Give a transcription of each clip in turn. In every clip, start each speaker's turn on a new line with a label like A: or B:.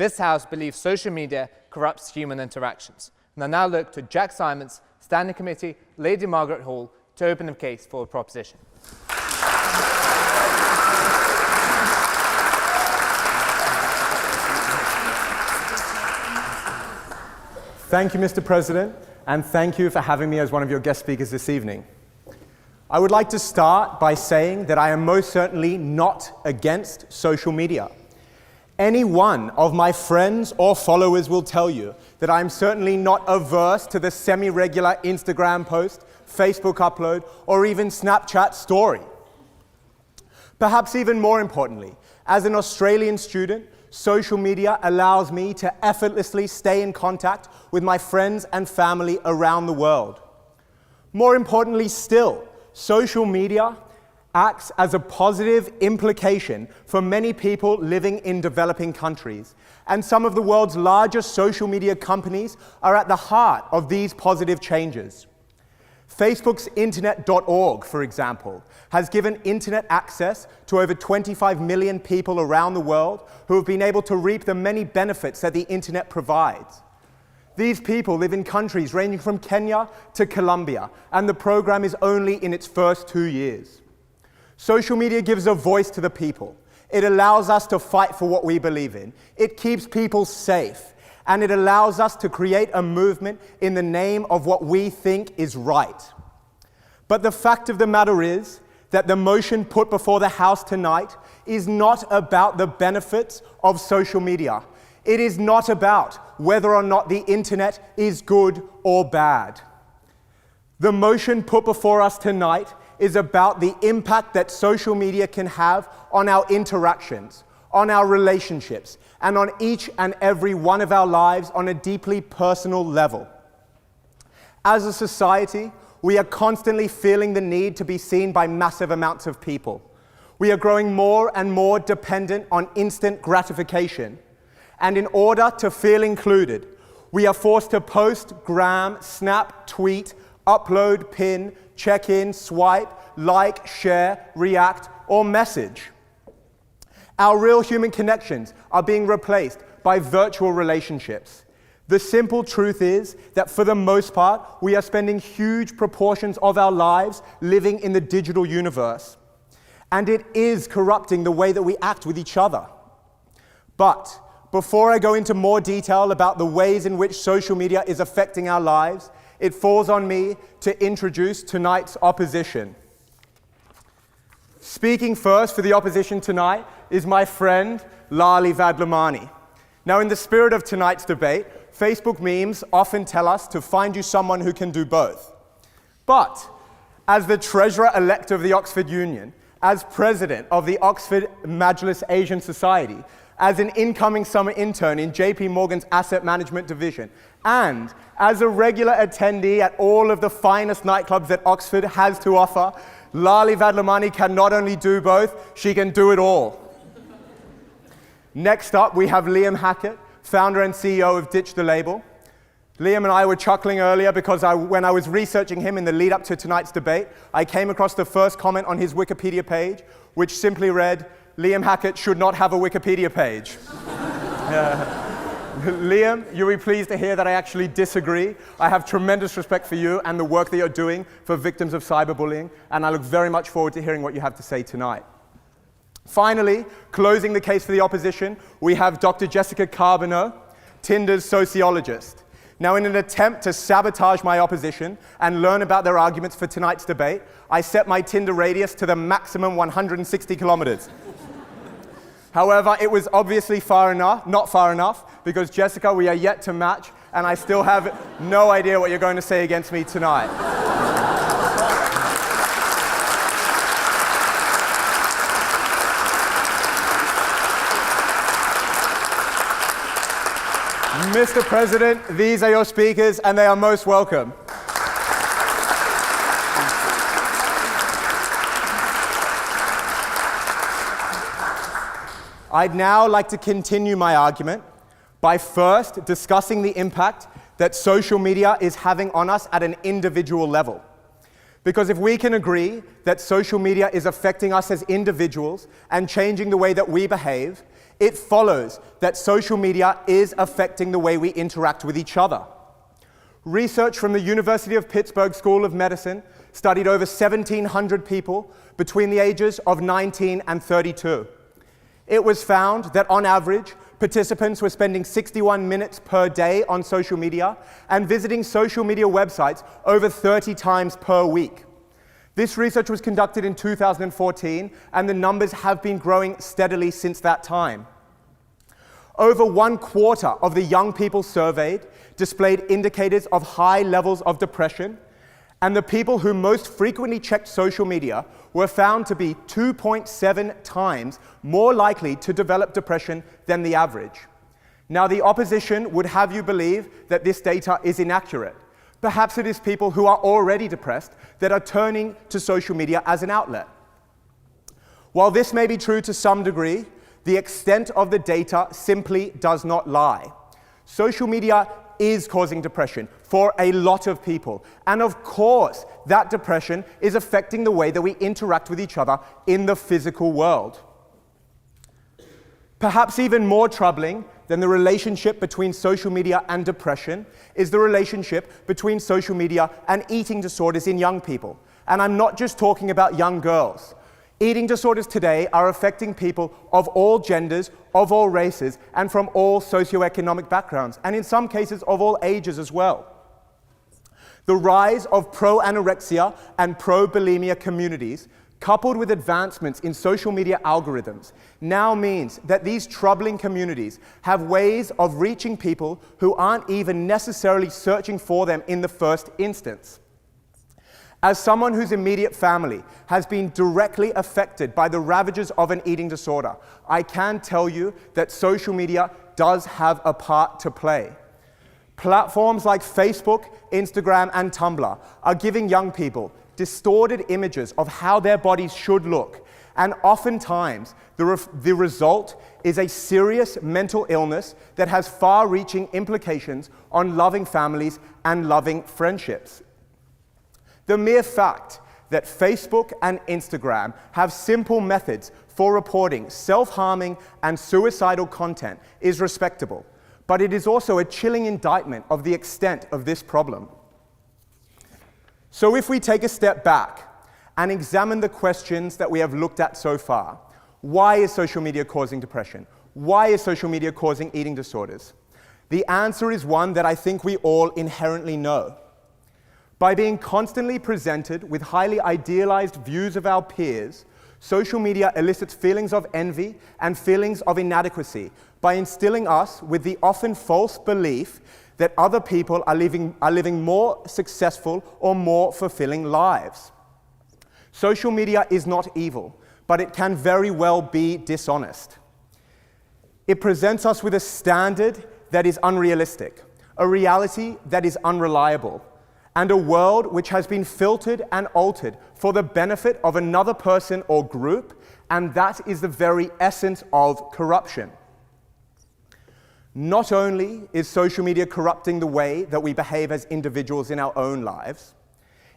A: this House believes social media corrupts human interactions. And I now look to Jack Symonds, Standing Committee, Lady Margaret Hall, to open the case for the proposition.
B: Thank you, Mr. President, and thank you for having me as one of your guest speakers this evening. I would like to start by saying that I am most certainly not against social media. Any one of my friends or followers will tell you that I'm certainly not averse to the semi-regular Instagram post, Facebook upload, or even Snapchat story. Perhaps even more importantly, as an Australian student, social media allows me to effortlessly stay in contact with my friends and family around the world. More importantly still, social media acts as a positive implication for many people living in developing countries. And some of the world's largest social media companies are at the heart of these positive changes. Facebook's internet.org, for example, has given internet access to over 25 million people around the world who have been able to reap the many benefits that the internet provides. These people live in countries ranging from Kenya to Colombia, and the program is only in its first 2 years. Social media gives a voice to the people. It allows us to fight for what we believe in. It keeps people safe. And it allows us to create a movement in the name of what we think is right. But the fact of the matter is that the motion put before the House tonight is not about the benefits of social media. It is not about whether or not the internet is good or bad. The motion put before us tonight is about the impact that social media can have on our interactions, on our relationships, and on each and every one of our lives on a deeply personal level. As a society, we are constantly feeling the need to be seen by massive amounts of people. We are growing more and more dependent on instant gratification. And in order to feel included, we are forced to post, gram, snap, tweet, upload, pin, check in, swipe, like, share, react, or message. Our real human connections are being replaced by virtual relationships. The simple truth is that for the most part, we are spending huge proportions of our lives living in the digital universe. And it is corrupting the way that we act with each other. But before I go into more detail about the ways in which social media is affecting our lives, it falls on me to introduce tonight's opposition. Speaking first for the opposition tonight is my friend, Lali Vadlamani. Now, in the spirit of tonight's debate, Facebook memes often tell us to find you someone who can do both. But as the Treasurer-elect of the Oxford Union, as President of the Oxford Majlis Asian Society, as an incoming summer intern in JP Morgan's Asset Management Division, and as a regular attendee at all of the finest nightclubs that Oxford has to offer, Lali Vadlamani can not only do both, she can do it all. Next up, we have Liam Hackett, founder and CEO of Ditch the Label. Liam and I were chuckling earlier because when I was researching him in the lead up to tonight's debate, I came across the first comment on his Wikipedia page, which simply read, "Liam Hackett should not have a Wikipedia page." Liam, you'll be pleased to hear that I actually disagree. I have tremendous respect for you and the work that you're doing for victims of cyberbullying, and I look very much forward to hearing what you have to say tonight. Finally, closing the case for the opposition, we have Dr. Jessica Carbonneau, Tinder's sociologist. Now, in an attempt to sabotage my opposition and learn about their arguments for tonight's debate, I set my Tinder radius to the maximum 160 kilometers. However, it was obviously not far enough, because Jessica, we are yet to match, and I still have no idea what you're going to say against me tonight. Mr. President, these are your speakers, and they are most welcome. I'd now like to continue my argument by first discussing the impact that social media is having on us at an individual level. Because if we can agree that social media is affecting us as individuals and changing the way that we behave, it follows that social media is affecting the way we interact with each other. Research from the University of Pittsburgh School of Medicine studied over 1,700 people between the ages of 19 and 32. It was found that on average, participants were spending 61 minutes per day on social media and visiting social media websites over 30 times per week. This research was conducted in 2014, and the numbers have been growing steadily since that time. Over 1/4 of the young people surveyed displayed indicators of high levels of depression, and the people who most frequently checked social media were found to be 2.7 times more likely to develop depression than the average. Now, the opposition would have you believe that this data is inaccurate. Perhaps it is people who are already depressed that are turning to social media as an outlet. While this may be true to some degree, the extent of the data simply does not lie. Social media is causing depression for a lot of people. And of course, that depression is affecting the way that we interact with each other in the physical world. Perhaps even more troubling than the relationship between social media and depression is the relationship between social media and eating disorders in young people. And I'm not just talking about young girls. Eating disorders today are affecting people of all genders, of all races, and from all socioeconomic backgrounds, and in some cases of all ages as well. The rise of pro-anorexia and pro-bulimia communities, coupled with advancements in social media algorithms, now means that these troubling communities have ways of reaching people who aren't even necessarily searching for them in the first instance. As someone whose immediate family has been directly affected by the ravages of an eating disorder, I can tell you that social media does have a part to play. Platforms like Facebook, Instagram, and Tumblr are giving young people distorted images of how their bodies should look, and oftentimes the result is a serious mental illness that has far-reaching implications on loving families and loving friendships. The mere fact that Facebook and Instagram have simple methods for reporting self-harming and suicidal content is respectable, but it is also a chilling indictment of the extent of this problem. So if we take a step back and examine the questions that we have looked at so far, why is social media causing depression? Why is social media causing eating disorders? The answer is one that I think we all inherently know. By being constantly presented with highly idealized views of our peers, social media elicits feelings of envy and feelings of inadequacy by instilling us with the often false belief that other people are living more successful or more fulfilling lives. Social media is not evil, but it can very well be dishonest. It presents us with a standard that is unrealistic, a reality that is unreliable, and a world which has been filtered and altered for the benefit of another person or group, and that is the very essence of corruption. Not only is social media corrupting the way that we behave as individuals in our own lives,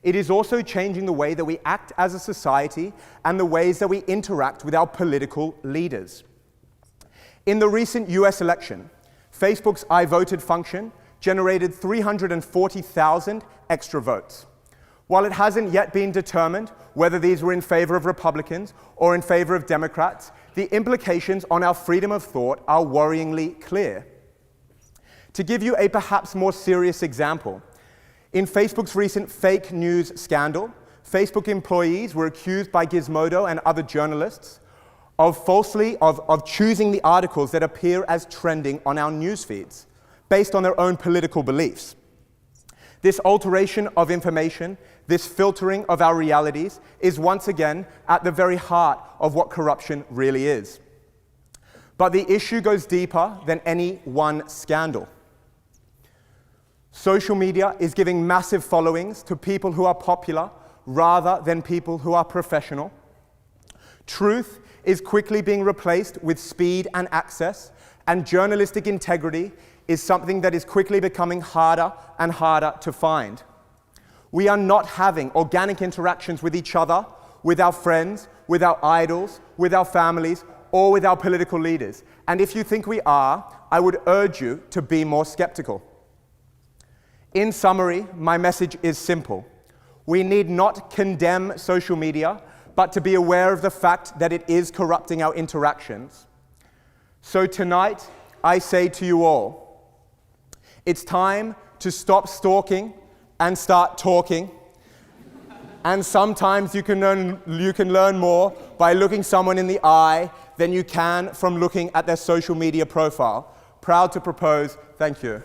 B: it is also changing the way that we act as a society and the ways that we interact with our political leaders. In the recent US election, Facebook's I Voted function generated 340,000 extra votes. While it hasn't yet been determined whether these were in favor of Republicans or in favor of Democrats, the implications on our freedom of thought are worryingly clear. To give you a perhaps more serious example, in Facebook's recent fake news scandal, Facebook employees were accused by Gizmodo and other journalists of choosing the articles that appear as trending on our news feeds, based on their own political beliefs. This alteration of information, this filtering of our realities, is once again at the very heart of what corruption really is. But the issue goes deeper than any one scandal. Social media is giving massive followings to people who are popular rather than people who are professional. Truth is quickly being replaced with speed and access, and journalistic integrity is something that is quickly becoming harder and harder to find. We are not having organic interactions with each other, with our friends, with our idols, with our families, or with our political leaders. and if you think we are, I would urge you to be more skeptical. In summary, my message is simple. We need not condemn social media, but to be aware of the fact that it is corrupting our interactions. So tonight, I say to you all, it's time to stop stalking and start talking. And sometimes you can learn more by looking someone in the eye than you can from looking at their social media profile. Proud to propose. Thank you.